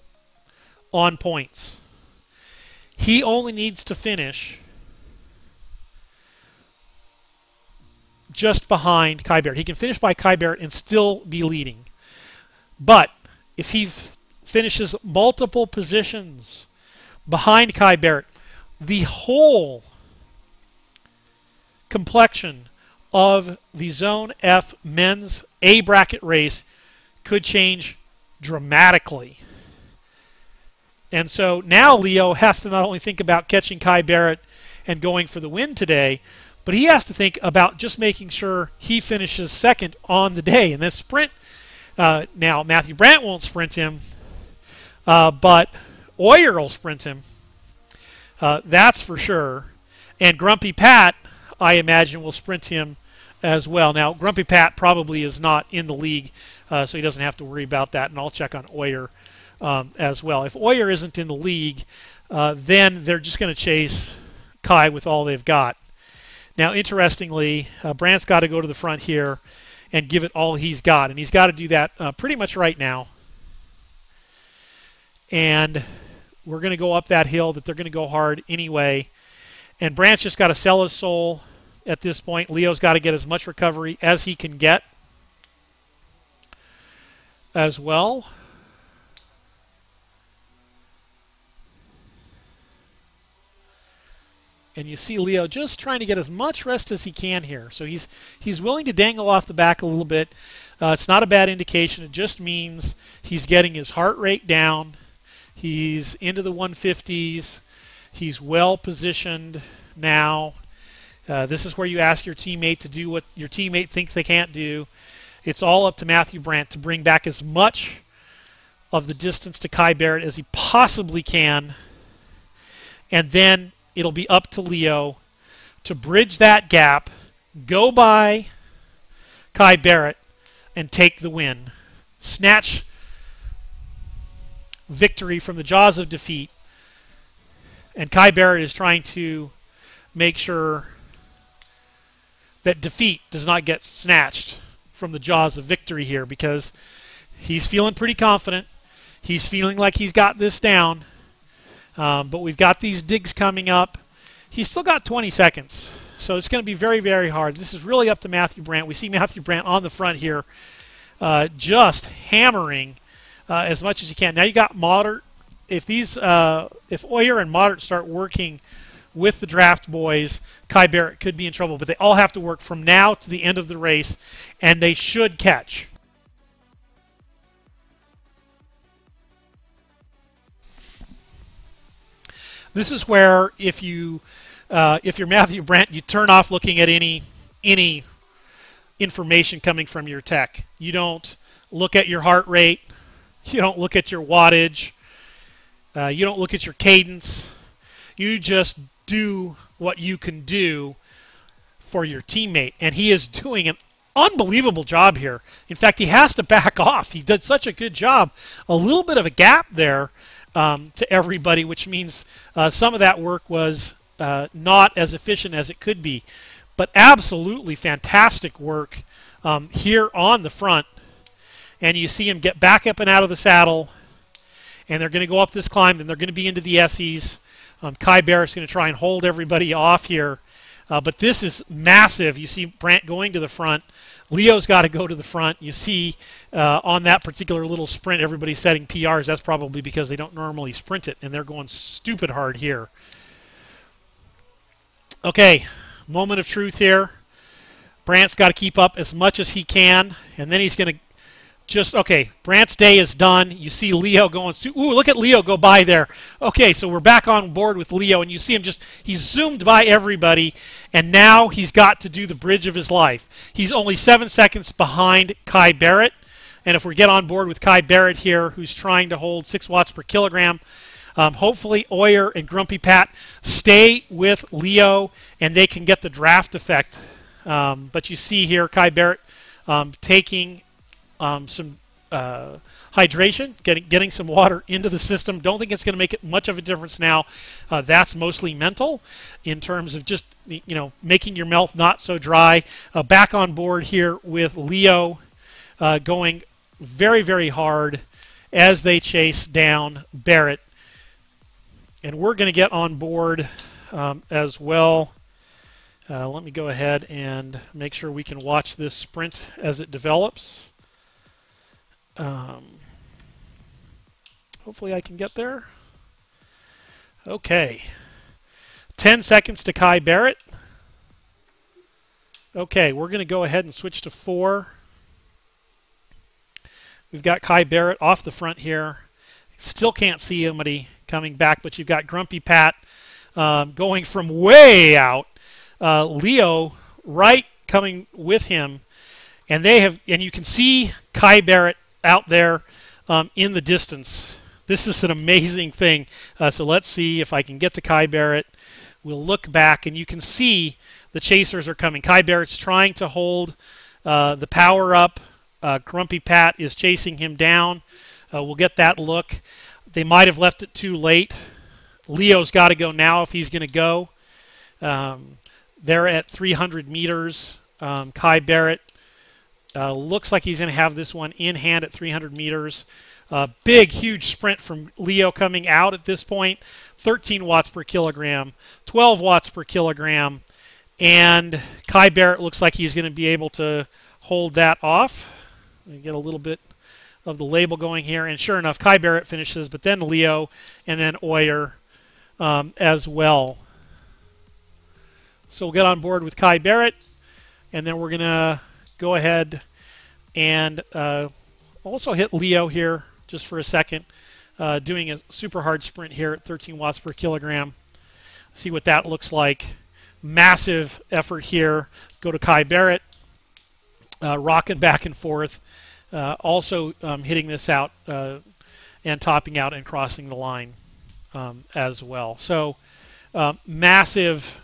on points. He only needs to finish just behind Kai Barrett. He can finish by Kai Barrett and still be leading. But if he finishes multiple positions behind Kai Barrett. The whole complexion of the Zone F men's A bracket race could change dramatically. And so now Leo has to not only think about catching Kai Barrett and going for the win today, but he has to think about just making sure he finishes second on the day in this sprint. Now, Matthew Brandt won't sprint him, but Oyer will sprint him. That's for sure. And Grumpy Pat, I imagine, will sprint him as well. Now, Grumpy Pat probably is not in the league, so he doesn't have to worry about that, and I'll check on Oyer as well. If Oyer isn't in the league, then they're just going to chase Kai with all they've got. Now, interestingly, Brandt's got to go to the front here and give it all he's got, and he's got to do that pretty much right now. And we're going to go up that hill that they're going to go hard anyway. And Brandt's just got to sell his soul at this point. Leo's got to get as much recovery as he can get as well. And you see Leo just trying to get as much rest as he can here. So he's willing to dangle off the back a little bit. It's not a bad indication. It just means he's getting his heart rate down. He's into the 150s. He's well positioned now. This is where you ask your teammate to do what your teammate thinks they can't do. It's all up to Matthew Brandt to bring back as much of the distance to Kai Barrett as he possibly can. And then it'll be up to Leo to bridge that gap, go by Kai Barrett, and take the win. Snatch victory from the jaws of defeat. And Kai Barrett is trying to make sure that defeat does not get snatched from the jaws of victory here, because he's feeling pretty confident. He's feeling like he's got this down. But we've got these digs coming up. He's still got 20 seconds. So it's going to be very, very hard. This is really up to Matthew Brandt. We see Matthew Brandt on the front here just hammering as much as he can. Now you got Modert. If Oyer and Modert start working with the draft boys, Kai Barrett could be in trouble. But they all have to work from now to the end of the race, and they should catch. This is where if you're Matthew Brandt, you turn off looking at any information coming from your tech. You don't look at your heart rate. You don't look at your wattage. You don't look at your cadence. You just do what you can do for your teammate. And he is doing an unbelievable job here. In fact, he has to back off. He did such a good job. A little bit of a gap there to everybody, which means some of that work was not as efficient as it could be. But absolutely fantastic work here on the front. And you see him get back up and out of the saddle. And they're going to go up this climb, and they're going to be into the S's. Kai Barrett's going to try and hold everybody off here. But this is massive. You see Brandt going to the front. Leo's got to go to the front. You see on that particular little sprint, everybody's setting PRs. That's probably because they don't normally sprint it, and they're going stupid hard here. Okay, moment of truth here. Brandt's got to keep up as much as he can, and then he's going to okay, Brandt's day is done. You see Leo going, ooh, look at Leo go by there. Okay, so we're back on board with Leo, and you see him he's zoomed by everybody, and now he's got to do the bridge of his life. He's only 7 seconds behind Kai Barrett, and if we get on board with Kai Barrett here, who's trying to hold 6 watts per kilogram, hopefully Oyer and Grumpy Pat stay with Leo, and they can get the draft effect. But you see here Kai Barrett taking some hydration, getting some water into the system. Don't think it's going to make it much of a difference now. That's mostly mental in terms of just making your mouth not so dry. Back on board here with Leo going very, very hard as they chase down Barrett. And we're going to get on board as well. Let me go ahead and make sure we can watch this sprint as it develops. Hopefully I can get there. Okay. 10 seconds to Kai Barrett. Okay, we're going to go ahead and switch to 4. We've got Kai Barrett off the front here. Still can't see anybody coming back, but you've got Grumpy Pat going from way out. Leo right coming with him, and you can see Kai Barrett out there in the distance. This is an amazing thing. So let's see if I can get to Kai Barrett. We'll look back, and you can see the chasers are coming. Kai Barrett's trying to hold the power up. Grumpy Pat is chasing him down. We'll get that look. They might have left it too late. Leo's got to go now if he's going to go. They're at 300 meters. Kai Barrett looks like he's going to have this one in hand at 300 meters. Big, huge sprint from Leo coming out at this point. 13 watts per kilogram, 12 watts per kilogram. And Kai Barrett looks like he's going to be able to hold that off. Let me get a little bit of the label going here. And sure enough, Kai Barrett finishes, but then Leo and then Oyer as well. So we'll get on board with Kai Barrett, and then we're going to go ahead and also hit Leo here just for a second, doing a super hard sprint here at 13 watts per kilogram. See what that looks like. Massive effort here. Go to Kai Barrett, rocking back and forth, also hitting this out and topping out and crossing the line as well. So massive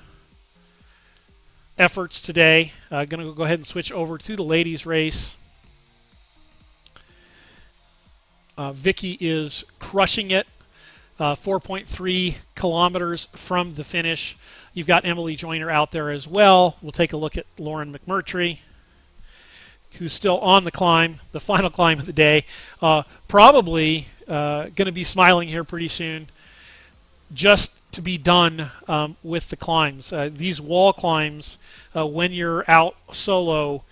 efforts today. Going to go ahead and switch over to the ladies' race. Vicky is crushing it, 4.3 kilometers from the finish. You've got Emily Joyner out there as well. We'll take a look at Lauren McMurtry, who's still on the climb, the final climb of the day. Probably going to be smiling here pretty soon, just to be done with the climbs. These wall climbs, when you're out solo,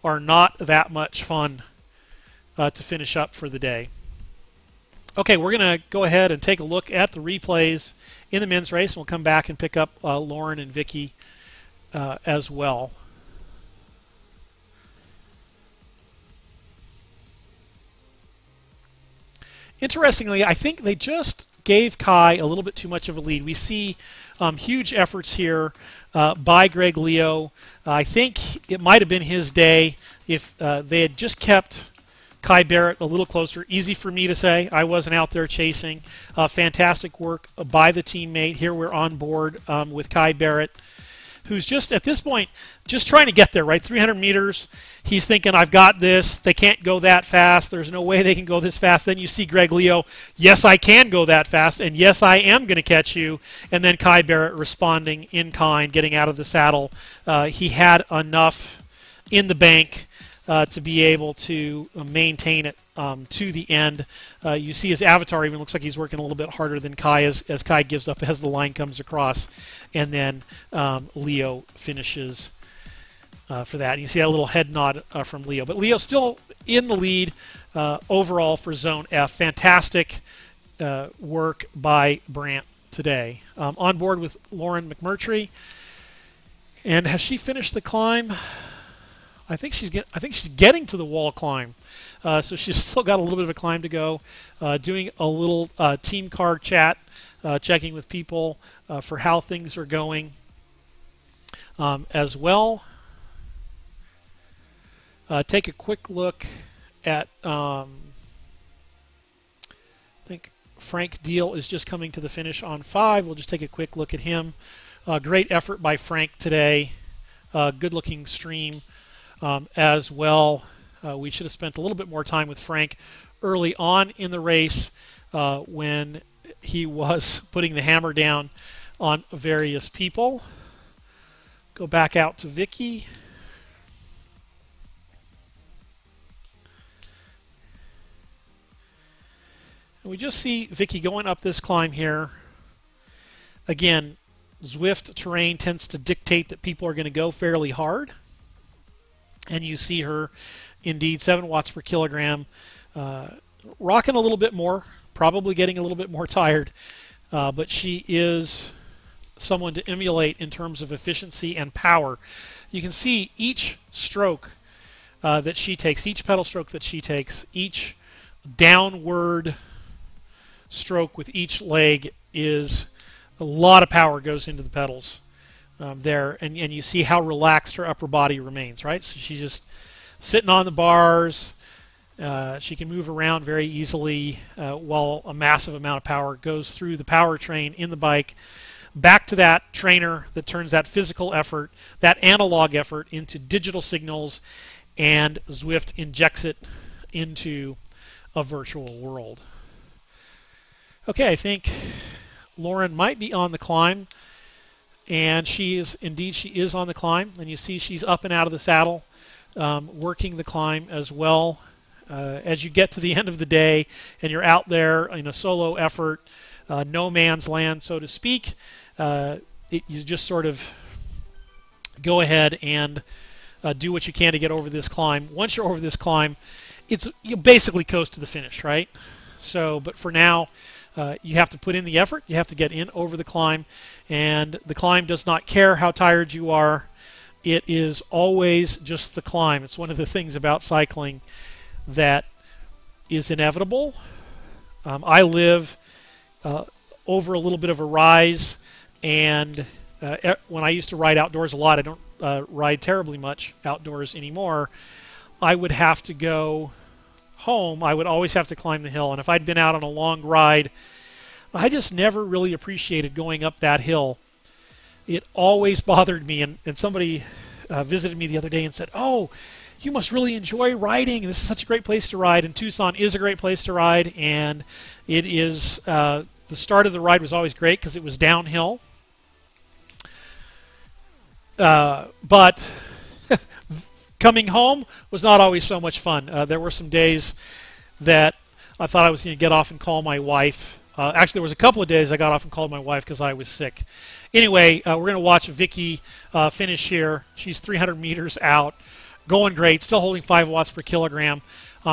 are not that much fun to finish up for the day. Okay, we're going to go ahead and take a look at the replays in the men's race, and we'll come back and pick up Lauren and Vicky as well. Interestingly, I think they just gave Kai a little bit too much of a lead. We see huge efforts here by Greg Leo. I think it might have been his day if they had just kept Kai Barrett a little closer. Easy for me to say. I wasn't out there chasing. Fantastic work by the teammate. Here we're on board with Kai Barrett, who's just at this point just trying to get there, right? 300 meters. He's thinking, I've got this. They can't go that fast. There's no way they can go this fast. Then you see Greg Leo, yes, I can go that fast, and yes, I am going to catch you. And then Kai Barrett responding in kind, getting out of the saddle. He had enough in the bank to be able to maintain it to the end. You see his avatar even looks like he's working a little bit harder than Kai as Kai gives up as the line comes across. And then Leo finishes for that. You see that little head nod from Leo. But Leo still in the lead overall for Zone F. Fantastic work by Brant today. On board with Lauren McMurtry. And has she finished the climb? I think she's getting to the wall climb, so she's still got a little bit of a climb to go. Doing a little team car chat, checking with people for how things are going as well. Take a quick look at. I think Frank Deal is just coming to the finish on 5. We'll just take a quick look at him. Great effort by Frank today. Good-looking stream. As well. We should have spent a little bit more time with Frank early on in the race when he was putting the hammer down on various people. Go back out to Vicky. And we just see Vicky going up this climb here. Again, Zwift terrain tends to dictate that people are going to go fairly hard. And you see her, indeed, 7 watts per kilogram, rocking a little bit more probably getting a little bit more tired, but she is someone to emulate in terms of efficiency and power. You can see each stroke that she takes, each pedal stroke that she takes, each downward stroke with each leg is a lot of power goes into the pedals there, and you see how relaxed her upper body remains, right? So she's just sitting on the bars. She can move around very easily while a massive amount of power goes through the powertrain in the bike, back to that trainer that turns that physical effort, that analog effort, into digital signals, and Zwift injects it into a virtual world. Okay, I think Lauren might be on the climb, and she is on the climb, and you see she's up and out of the saddle, working the climb as well. As you get to the end of the day and you're out there in a solo effort, no man's land, so to speak, you just sort of go ahead and do what you can to get over this climb. Once you're over this climb, you basically coast to the finish, right? So, but for now, you have to put in the effort. You have to get in over the climb, and the climb does not care how tired you are. It is always just the climb. It's one of the things about cycling that is inevitable. I live over a little bit of a rise, and when I used to ride outdoors a lot, I don't ride terribly much outdoors anymore. I would have to go home. I would always have to climb the hill, and if I'd been out on a long ride, I just never really appreciated going up that hill. It always bothered me, and somebody visited me the other day and said, "Oh, you must really enjoy riding. This is such a great place to ride." And Tucson is a great place to ride, and it is. The start of the ride was always great because it was downhill. But coming home was not always so much fun. There were some days that I thought I was going to get off and call my wife. Actually, there was a couple of days I got off and called my wife because I was sick. Anyway, we're going to watch Vicky finish here. She's 300 meters out. Going great, still holding 5 watts per kilogram.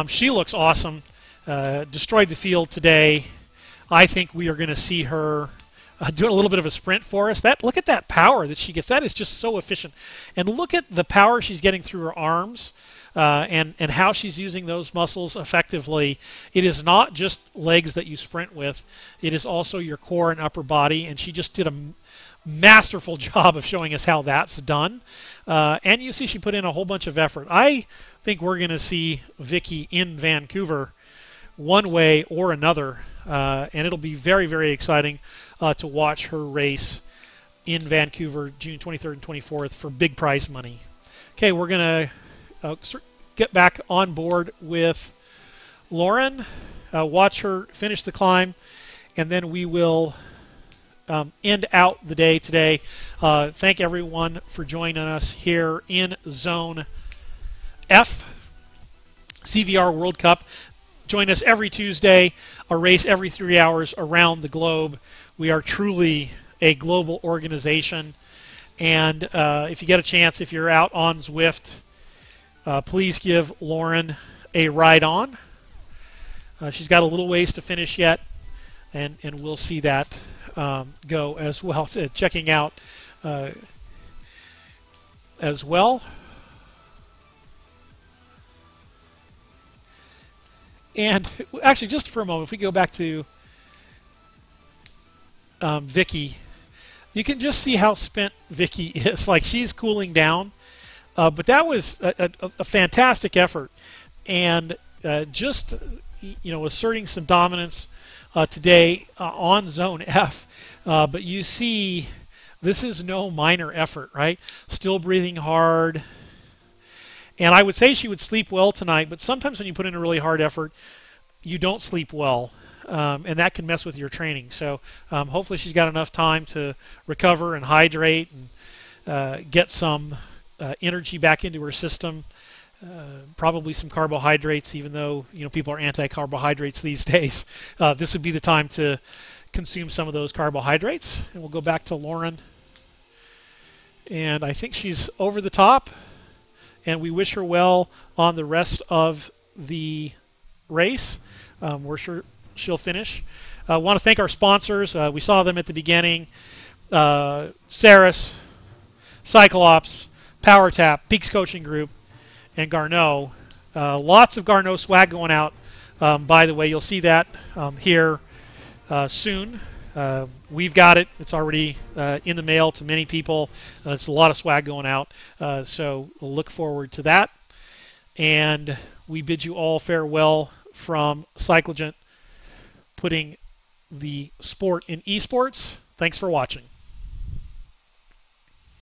She looks awesome. Destroyed the field today. I think we are going to see her doing a little bit of a sprint for us. Look at that power that she gets. That is just so efficient. And look at the power she's getting through her arms and how she's using those muscles effectively. It is not just legs that you sprint with. It is also your core and upper body. And she just did a masterful job of showing us how that's done. And you see she put in a whole bunch of effort. I think we're going to see Vicky in Vancouver one way or another. And it'll be very, very exciting to watch her race in Vancouver June 23rd and 24th for big prize money. Okay, we're going to get back on board with Lauren, watch her finish the climb, and then we will end out the day today. Thank everyone for joining us here in Zone F, CVR World Cup. Join us every Tuesday, a race every 3 hours around the globe. We are truly a global organization. And if you get a chance, if you're out on Zwift, please give Lauren a ride on. She's got a little ways to finish yet, and we'll see that go as well. Checking out as well. And actually, just for a moment, if we go back to Vicky, you can just see how spent Vicky is. Like, she's cooling down. But that was a fantastic effort. And just, asserting some dominance today on Zone F. But you see, this is no minor effort, right? Still breathing hard. And I would say she would sleep well tonight, but sometimes when you put in a really hard effort, you don't sleep well, and that can mess with your training. So hopefully she's got enough time to recover and hydrate and get some energy back into her system. Probably some carbohydrates, even though people are anti-carbohydrates these days. This would be the time to consume some of those carbohydrates. And we'll go back to Lauren. And I think she's over the top. And we wish her well on the rest of the race. We're she'll finish. I want to thank our sponsors. We saw them at the beginning. Saris, Cyclops, PowerTap, Peaks Coaching Group, and Garneau. Lots of Garneau swag going out. By the way, you'll see that here soon. We've got it. It's already in the mail to many people. It's a lot of swag going out. So we'll look forward to that. And we bid you all farewell from Cyclogent, putting the sport in esports. Thanks for watching.